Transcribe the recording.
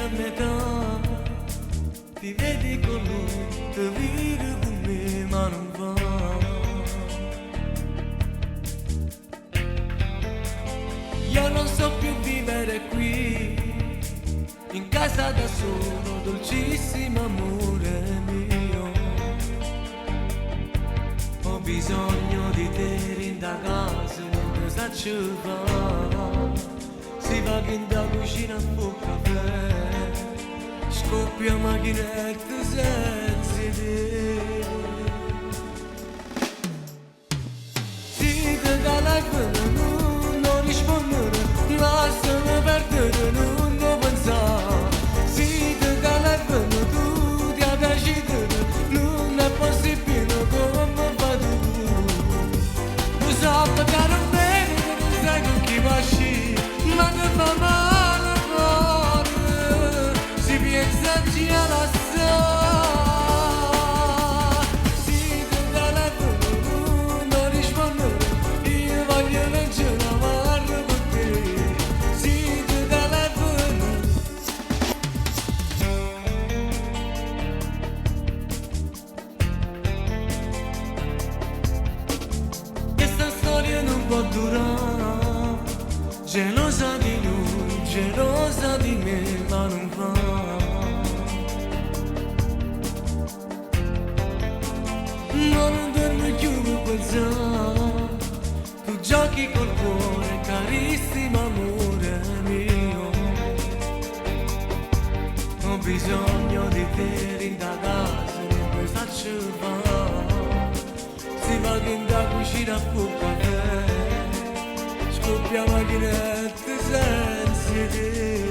a metà, ti vedi con lui, ti vivi con me ma non va. Io non so più vivere qui, in casa da solo, dolcissimo amore mio. Ho bisogno di te in da casa, cosa ci fa? Si va che in da cucina a un caffè, scoppia macchinetta senza te. Si te telefono, non rispondere, lasciami perdere, non lo pensare. Si te telefono, tu ti hai decidere, non è possibile come fai tu. Lo so che non bene, non sai con chi va a sci, ma che fa male al cuore, si pensa già la so. Si ti telefono, non rispondere, io voglio leggere una mano con te. Si ti telefono. Questa storia non può durare, gelosa di lui, gelosa di me, ma non va. Non dormi più pensare, tu giochi col cuore, carissimo amore mio. Ho bisogno di te in da casa, non puoi farci fare. Si va che in da cucina a un caffè, scoppia macchinette senza te.